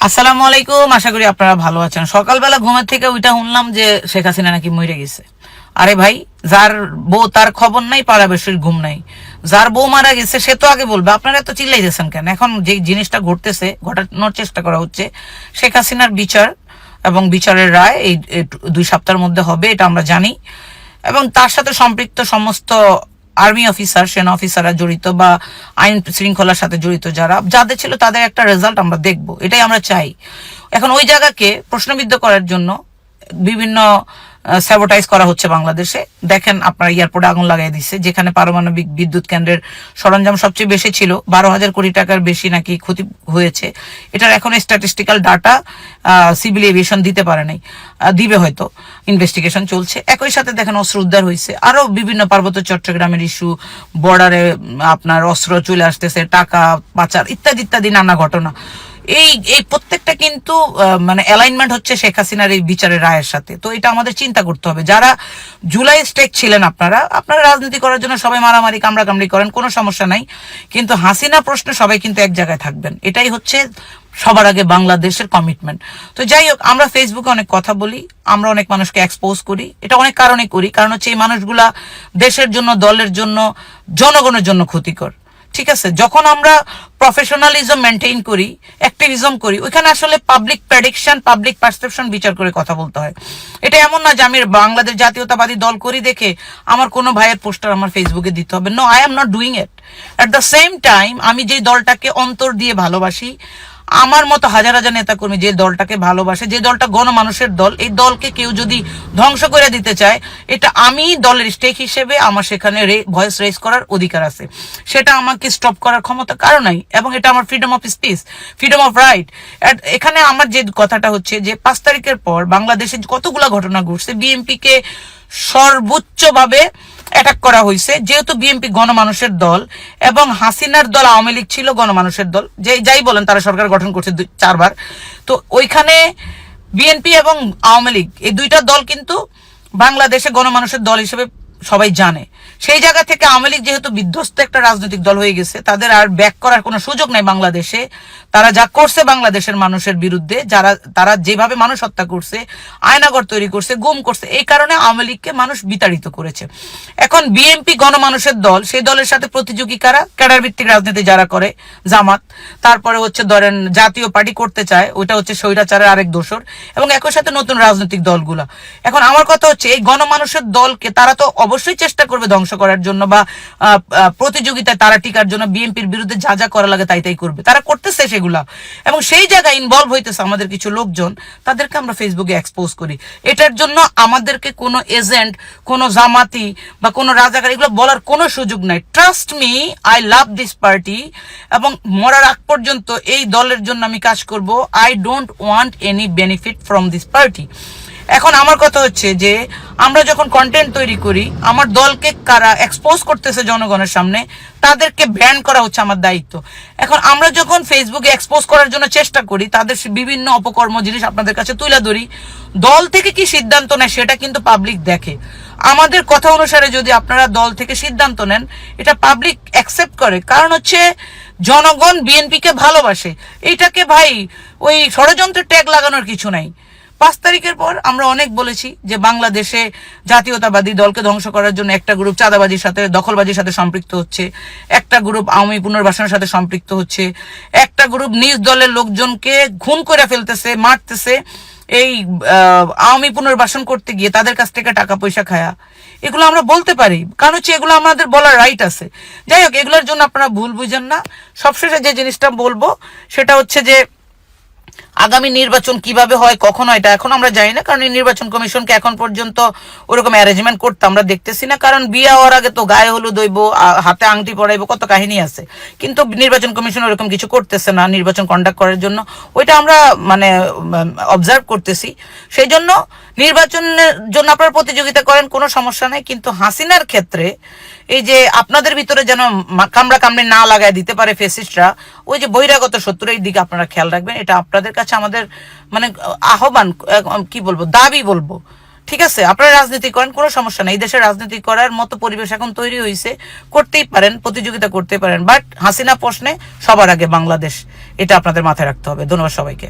আসসালামু আলাইকুম, আশা করি আপনারা ভালো আছেন। সকালবেলা ঘুমের থেকে ওইটা শুনলাম যে শেখ হাসিনা নাকি মরে গেছে। আরে ভাই, যার বউ তার খবর নাই, পাড়াবেশির ঘুম নাই। যার বউ মারা গেছে সে তো আগে বলবে। আপনারা এত চিল্লাইতেছেন কেন? এখন যে জিনিসটা ঘটতেছে, ঘটানোর চেষ্টা করা হচ্ছে, শেখ হাসিনার বিচার এবং বিচারের রায় এই 2 সপ্তাহের মধ্যে হবে, এটা আমরা জানি। এবং তার সাথে সম্পৃক্ত সমস্ত আর্মি অফিসার, সেনা অফিসাররা জড়িত বা আইন শৃঙ্খলার সাথে জড়িত যাদের ছিল তাদের একটা রেজাল্ট আমরা দেখব, এটাই আমরা চাই। এখন ওই জায়গাকে প্রশ্নবিদ্ধ করার জন্য বিভিন্ন স্যাবোটাইজ করা হচ্ছে বাংলাদেশে। দেখেন, আপনার এয়ারপোর্টে আগুন লাগাই দিচ্ছে, যেখানে পারমাণবিক বিদ্যুৎ কেন্দ্রের সরঞ্জাম সবচেয়ে বেশি ছিল। 12,000 কোটি টাকার বেশি নাকি ক্ষতি হয়েছে। এটার এখন স্ট্যাটিস্টিক্যাল ডাটা সিভিল এভিয়েশন দিতে পারে নাই, দিবে হয়তো, ইনভেস্টিগেশন চলছে। একই সাথে দেখেন অস্ত্র উদ্ধার হয়েছে, আরো বিভিন্ন পার্বত্য চট্টগ্রামের ইস্যু, বর্ডারে আপনার অস্ত্র চলে আসতেছে, টাকা পাচার ইত্যাদি ইত্যাদি নানা ঘটনা। এই এই প্রত্যেকটা কিন্তু মানে অ্যালাইনমেন্ট হচ্ছে শেখ হাসিনার এই বিচারের রায়ের সাথে। তো এটা আমাদের চিন্তা করতে হবে। যারা জুলাই স্টেক ছিলেন, আপনারা রাজনীতি করার জন্য সবাই মারামারি কামড়াকামড়ি করেন, কোনো সমস্যা নাই, কিন্তু হাসিনা প্রশ্নে সবাই কিন্তু এক জায়গায় থাকবেন। এটাই হচ্ছে সবার আগে বাংলাদেশের কমিটমেন্ট। তো যাই হোক, আমরা ফেসবুকে অনেক কথা বলি, আমরা অনেক মানুষকে এক্সপোজ করি। এটা অনেক কারণে করি, কারণ হচ্ছে এই মানুষগুলা দেশের জন্য, দলের জন্য, জনগণের জন্য ক্ষতিকর। ঠিক আছে, যখন আমরা প্রফেশনালিজম মেনটেইন করি, অ্যাক্টিভিজম করি, ওইখানে আসলে পাবলিক প্রেডিকশন, পাবলিক পারসেপশন বিচার করে কথা বলতে হয়। এটা এমন না যে আমি বাংলাদেশ জাতীয়তাবাদী দল করি দেখে আমার কোনো ভাইয়ের পোস্টার আমার ফেসবুকে দিতে হবে। No, I am not doing it. At the same time আমি যে দলটাকে অন্তর দিয়ে ভালোবাসি, আমার মতো হাজার হাজার নেতাকর্মী যে দলটাকে ভালোবাসে, যে দলটা গণমানুষের দল, এই দলকে কেউ যদি ধ্বংস করে দিতে চায়, এটা আমি দলের স্টেক হিসেবে আমার সেখানে ভয়েস রেজ করার অধিকার আছে। সেটা আমাকে স্টপ করার ক্ষমতা কারো নাই, এবং এটা আমার freedom of speech, freedom of right. এখানে আমার যে কথাটা হচ্ছে যে 5 তারিখের পর বাংলাদেশে কতগুলা ঘটনা ঘটছে, বিএনপিকে সর্বোচ্চভাবে অ্যাটাক করা হয়েছে, যেহেতু বিএনপি গণমানুষের দল এবং হাসিনার দল আওয়ামী লীগ ছিল গণমানুষের দল, যাই বলেন, তারা সরকার গঠন করছে 4 বার। তো ওইখানে বিএনপি এবং আওয়ামী লীগ এই দুইটা দল কিন্তু বাংলাদেশে গণমানুষের দল হিসেবে সবাই জানে। সেই জায়গা থেকে আওয়ামী লীগ যেহেতু বিধ্বস্ত একটা রাজনৈতিক দল হয়ে গেছে, তাদের আর ব্যাক করার কোনো সুযোগ নাই বাংলাদেশে। তারা যা করছে বাংলাদেশের মানুষের বিরুদ্ধে, তারা যেভাবে মানুষ হত্যা করছে, আয়নাগর তৈরি করছে, গুম করছে, এই কারণে আওয়ামী লীগকে মানুষ বিতাড়িত করেছে। এখন বিএনপি গণমানুষের দল, সেই দলের সাথে প্রতিযোগী কারা? ক্যাডার ভিত্তিক রাজনীতি যারা করে, জামাত। তারপরে হচ্ছে ধরেন জাতীয় পার্টি করতে চায়, ওইটা হচ্ছে স্বৈরাচারের আরেক দোসর, এবং একই সাথে নতুন রাজনৈতিক দলগুলা। এখন আমার কথা হচ্ছে, এই গণমানুষের দলকে তারা তো অবশ্যই চেষ্টা করবে ধ্বংস করার জন্য, বা প্রতিযোগিতায় তারা টিকার জন্য বিএনপির বিরুদ্ধে যা যা করা লাগে তাই করবে, তারা করতেছে সেগুলা। এবং সেই জায়গায় ইনভলভ হইতেছে আমাদের কিছু লোকজন, তাদেরকে আমরা ফেসবুকে এক্সপোজ করি। এটার জন্য আমাদেরকে কোনো এজেন্ট, কোনো জামাতি বা কোনো রাজাকার এগুলো বলার কোনো সুযোগ নাই। Trust me, I love this party, এবং মরার আগ পর্যন্ত এই দলের জন্য আমি কাজ করব। I don't want any benefit from this party. এখন আমার কথা হচ্ছে যে আমরা যখন কন্টেন্ট তৈরি করি, আমার দলকে কারা এক্সপোজ করতেছে জনগণের সামনে, তাদেরকে ব্যান করা হচ্ছে আমার দায়িত্ব। এখন আমরা যখন ফেসবুকে এক্সপোজ করার জন্য চেষ্টা করি, তাদের বিভিন্ন অপকর্ম জিনিস আপনাদের কাছে তুলে ধরি, দল থেকে কি সিদ্ধান্ত নেয় সেটা কিন্তু পাবলিক দেখে। আমাদের কথা অনুসারে যদি আপনারা দল থেকে সিদ্ধান্ত নেন, এটা পাবলিক অ্যাকসেপ্ট করে, কারণ হচ্ছে জনগণ বিএনপিকে ভালোবাসে। এইটাকে ভাই ওই ষড়যন্ত্রের ট্যাগ লাগানোর কিছু নাই। 5 তারিখের পর আমরা অনেক বলেছি যে বাংলাদেশে জাতীয়তাবাদী দলকে ধ্বংস করার জন্য একটা গ্রুপ চাঁদাবাজির সাথে, দখলবাজির সাথে সম্পৃক্ত হচ্ছে, একটা গ্রুপ আওয়ামী পুনর্বাসনের সাথে সম্পৃক্ত হচ্ছে, একটা গ্রুপ নিজ দলের লোকজনকে খুন করে ফেলতেছে, মারতেছে, এই আওয়ামী পুনর্বাসন করতে গিয়ে তাদের কাছ থেকে টাকা পয়সা খায়া। এগুলো আমরা বলতে পারি, কারণ হচ্ছে এগুলো আমাদের বলার রাইট আছে। যাই হোক, এগুলোর জন্য আপনারা ভুল বুঝেন না। সবশেষে যে জিনিসটা বলবো সেটা হচ্ছে যে আগামী নির্বাচন কিভাবে হয়, কখন হয়, এটা এখন আমরা জানি না, কারণ এই নির্বাচন কমিশনকে এখন পর্যন্ত ওরকম অ্যারেঞ্জমেন্ট করতে আমরা দেখতেছি না। কারণ বিয়ে হওয়ার আগে তো গায়ে হলুদ হইব, হাতে আংটি পরাইবো, কত কাহিনী আছে, কিন্তু নির্বাচন কমিশন ওরকম কিছু করতেছে না নির্বাচন কন্ডাক্ট করার জন্য। ওইটা আমরা মানে অবজার্ভ করতেছি। সেই জন্য নির্বাচনের জন্য আপনারা প্রতিযোগিতা করেন, কোনো সমস্যা নেই, কিন্তু হাসিনার ক্ষেত্রে এই যে আপনাদের ভিতরে যেন কামড়া কামড়ি না লাগায় দিতে পারে ফেসিস্টরা, ওই যে বহিরাগত শত্রুর দিকে আপনারা খেয়াল রাখবেন। এটা আপনাদের কাছে আমাদের মানে আহ্বান, কি বলবো, দাবি বলবো। ঠিক আছে, আপনারা রাজনীতি করেন, কোনো সমস্যা নেই, এই দেশে রাজনীতি করার মতো পরিবেশ এখন তৈরি হয়েছে, করতেই পারেন, প্রতিযোগিতা করতে পারেন, বাট হাসিনা প্রশ্নে সবার আগে বাংলাদেশ, এটা আপনাদের মাথায় রাখতে হবে। ধন্যবাদ সবাইকে।